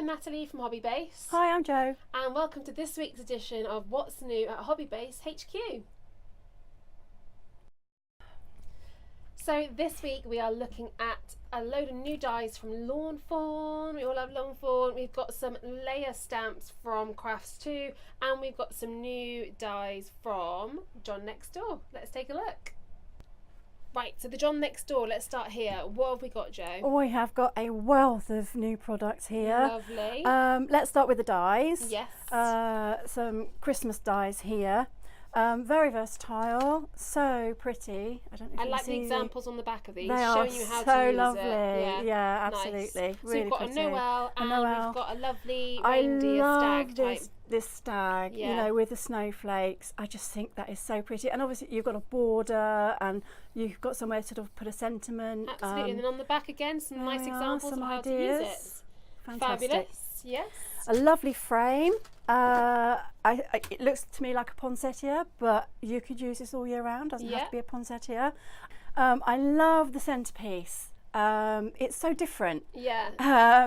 Natalie from Hobbybase. Hi, I'm Jo. And welcome to this week's edition of What's New at Hobbybase HQ. So this week we are looking at a load of new dies from Lawn Fawn. We all love Lawn Fawn. We've got some layer stamps from Crafts 2 and we've got some new dies from John Next Door. Let's take a look. Right, so the John Next Door, let's start here. What have we got, Jo? We have got a wealth of new products here. Lovely. Let's start with the dies. Yes. Some Christmas dies here. Very versatile, so pretty. I don't know if I like the examples on the back of these, they showing are you how so to use lovely. it. Yeah, nice. absolutely. So really we've got pretty. a Noel and we've got a lovely I reindeer love stag type. this stag, Yeah. you know, with the snowflakes. I just think that is so pretty. And obviously you've got a border and you've got somewhere to sort of put a sentiment. Absolutely, and then on the back again, some nice examples of how to use it. Fantastic. Fabulous, yes. A lovely frame. It looks to me like a poinsettia, but you could use this all year round. Doesn't have to be a poinsettia. I love the centerpiece. It's so different. Yeah.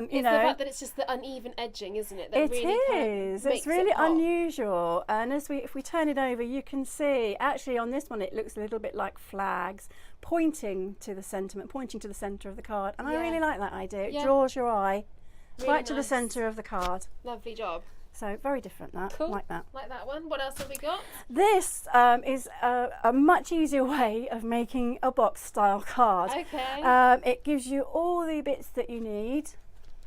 It's the fact that it's just the uneven edging, isn't it? That it really is. Kind of it's really unusual. And if we turn it over, you can see actually on this one it looks a little bit like flags pointing to the sentiment, pointing to the centre of the card. And I really like that idea. It draws your eye right to the centre of the card. Lovely job. So very different that. Cool. Like that. Like that one. What else have we got? This is a much easier way of making a box style card. Okay. It gives you all the bits that you need.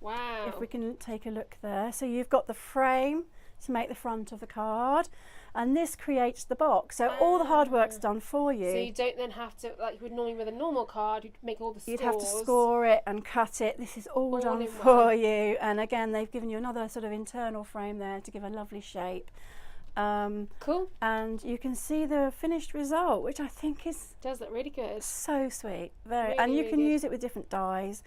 Wow. If we can take a look there. So you've got the frame to make the front of the card, and this creates the box. So all the hard work's done for you. So you don't then have to, like you would normally with a normal card, you'd make all the scores. You'd have to score it and cut it. This is all done for you. And again, they've given you another sort of internal frame there to give a lovely shape. Cool. And you can see the finished result, which I think does look really good. So sweet. Very. Really, and you really can good. use it with different dyes.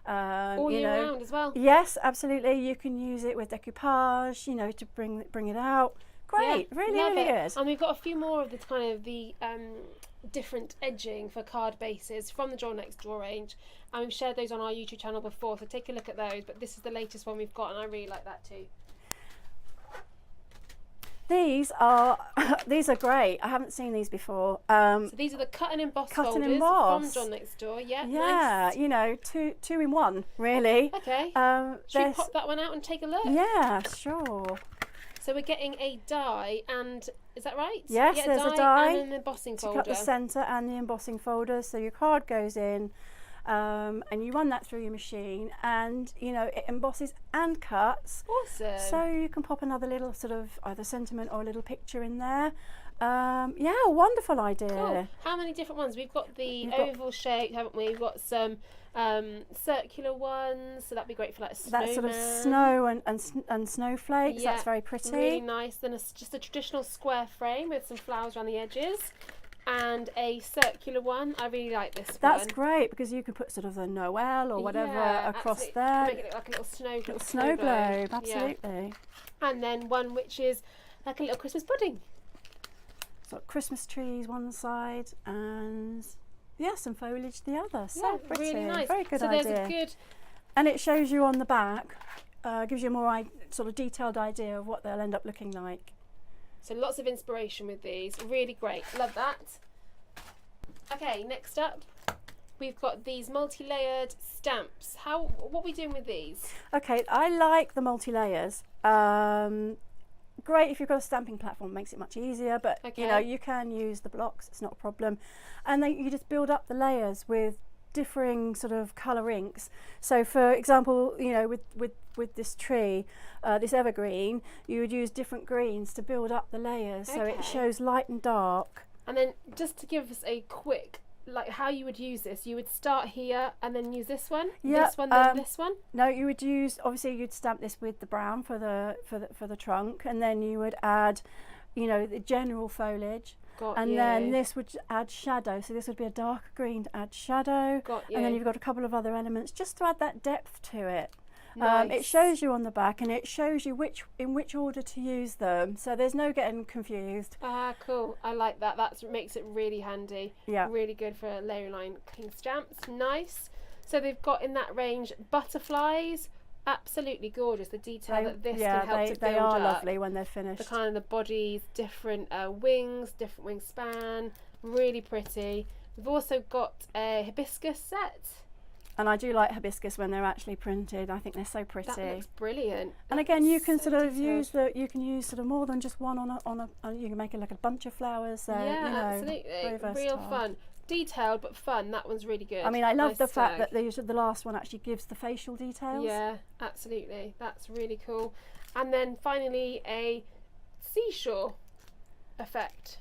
All year round as well. Yes, absolutely. You can use it with decoupage, you know, to bring it out. Great, really good. And we've got a few more of the kind of the different edging for card bases from the John Next Door range, and we've shared those on our YouTube channel before, so take a look at those. But this is the latest one we've got, and I really like that too. These are great. I haven't seen these before. So these are the cut and emboss folders from John Next Door. Yeah, nice. You know, two in one, really. Okay. Should we pop that one out and take a look? Yeah, sure. So we're getting a die, and is that right? Yes, there's a die and an embossing folder. To cut the centre and the embossing folder. So your card goes in, and you run that through your machine, and you know it embosses and cuts. Awesome. So you can pop another little sort of either sentiment or a little picture in there. Yeah, wonderful idea. Cool. How many different ones? We've got the oval shape, haven't we? We've got some circular ones, so that'd be great for like a snowman. That sort of snow and snowflakes. Yeah, that's very pretty. Really nice. Then just a traditional square frame with some flowers around the edges. And a circular one. I really like this one. That's great because you could put sort of the Noel or whatever across there. Make it look like a little snow globe. Absolutely. Yeah. And then one which is like a little Christmas pudding. So Christmas trees one side and some foliage the other. So Yeah, pretty. really nice. Very good so idea. There's a good. And it shows you on the back, gives you a more sort of detailed idea of what they'll end up looking like. So lots of inspiration with these. Really great. Love that. Okay, next up we've got these multi-layered stamps. What are we doing with these? Okay, I like the multi-layers. Great if you've got a stamping platform, makes it much easier, but you know, you can use the blocks, it's not a problem. And then you just build up the layers with differing sort of colour inks. So for example, you know, with this tree, this evergreen, you would use different greens to build up the layers, so it shows light and dark. And then just to give us a quick, like how you would use this, you would start here and then use this one, this one, then this one. No, you would use, obviously you'd stamp this with the brown for the trunk, and then you would add, you know, the general foliage. Then this would add shadow, so this would be a darker green to add shadow. And then you've got a couple of other elements just to add that depth to it. Nice. It shows you on the back, and it shows you in which order to use them, so there's no getting confused. Cool. I like that. That makes it really handy. Yeah. Really good for layer line clean stamps. Nice. So they've got in that range butterflies, Absolutely gorgeous. The detail that this yeah, can help to build they are up. lovely when they're finished. The kind of the bodies, different wings, different wingspan, really pretty. We've also got a hibiscus set. And I do like hibiscus when they're actually printed. I think they're so pretty. That looks brilliant. And again, you can so sort of detailed. you can use sort of more than just one on a you can make it like a bunch of flowers. So, yeah, you know, absolutely. very versatile. Real fun. Detailed but fun. That one's really good. I mean, I love nice the fact tag. that the last one actually gives the facial details. Yeah, absolutely. That's really cool. And then finally a seashore effect.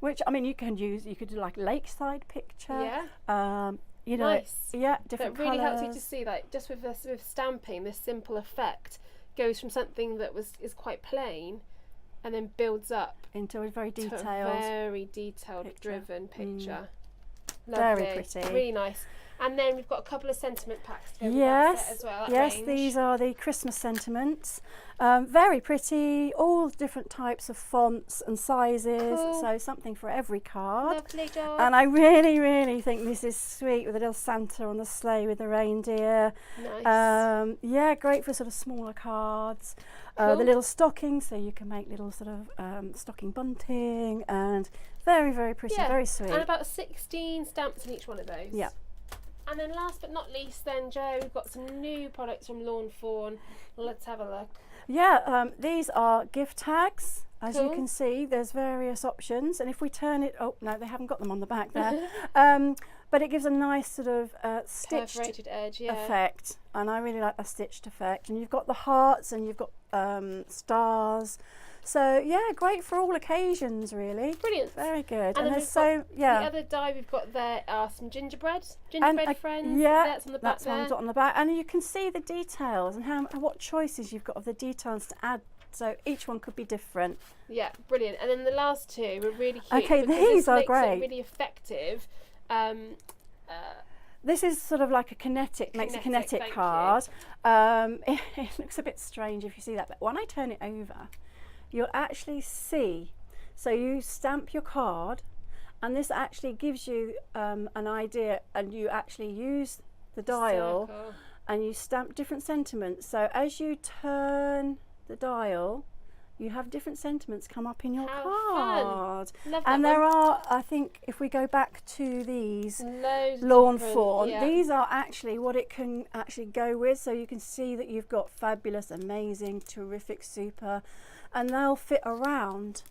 Which, I mean, you could do like lakeside picture. Yeah. You know, nice. Yeah, different That really helps you colours. to see, like, just with this, with stamping, this simple effect goes from something that is quite plain, and then builds up Into a very to detailed. a very detailed, picture. driven picture. Very Lovely. pretty. Really nice. And then we've got a couple of sentiment packs to go with that Yes, set as well. that yes, range. these are the Christmas sentiments. Very pretty, all different types of fonts and sizes, Cool. so something for every card. Lovely job. And I really, really think this is sweet with a little Santa on the sleigh with the reindeer. Nice. Yeah, great for sort of smaller cards. Cool. The little stockings, so you can make little sort of stocking bunting, and very, very pretty, Yeah, very sweet. And about 16 stamps in each one of those. Yeah. And then last but not least then, Jo, we've got some new products from Lawn Fawn. Let's have a look. Yeah, these are gift tags. As you Cool. can see, there's various options, and if we turn it, oh no, they haven't got them on the back there, but it gives a nice sort of stitched Perforated edge, yeah. effect, and I really like the stitched effect. And you've got the hearts, and you've got stars. So yeah, great for all occasions, really. Brilliant. Very good. And then there's the other die we've got there are some gingerbread friends. yeah, That's on the back that's there. one's on the back, and you can see the details and what choices you've got of the details to add. So each one could be different. Yeah, brilliant. And then the last two were really cute. Okay, because these this are makes great. It really effective. This is sort of like makes a kinetic thank card. It looks a bit strange if you see that, but when I turn it over, you'll actually see. So you stamp your card, and this actually gives you an idea, and you actually use the dial, circle. and you stamp different sentiments. So as you turn the dial, you have different sentiments come up in your How card. fun. Love And that there one. are, I think, if we go back to these Loads of Lawn different- Fawn, yeah. these are actually what it can actually go with. So you can see that you've got fabulous, amazing, terrific, super, and they'll fit around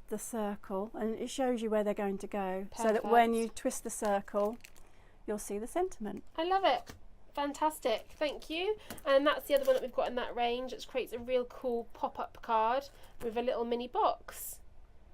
the circle, and it shows you where they're going to go. So that when Perfect. you twist the circle, you'll see the sentiment. I love it. Fantastic, thank you. And that's the other one that we've got in that range, which creates a real cool pop-up card with a little mini box.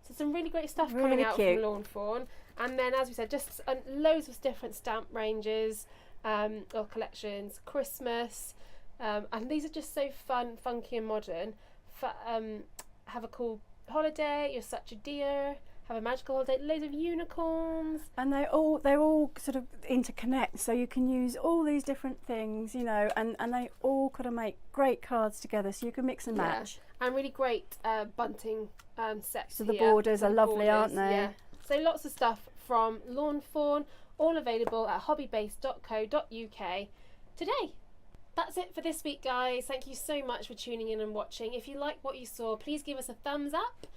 So some really great stuff coming Really out cute. from Lawn Fawn. And then, as we said, just loads of different stamp ranges or collections, Christmas. And these are just so fun, funky and modern. Have a cool holiday, you're such a dear. Have a magical holiday, loads of unicorns. And they're all sort of interconnect, so you can use all these different things, you know, and they all kind of make great cards together, so you can mix and match. Yeah. And really great bunting sets. So the here. borders So are the lovely, aren't borders, they? Yeah. So lots of stuff from Lawn Fawn, all available at hobbybase.co.uk today. That's it for this week, guys. Thank you so much for tuning in and watching. If you like what you saw, please give us a thumbs up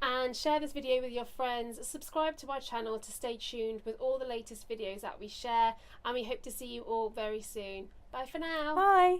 and share this video with your friends. Subscribe to our channel to stay tuned with all the latest videos that we share, and we hope to see you all very soon. Bye for now. Bye.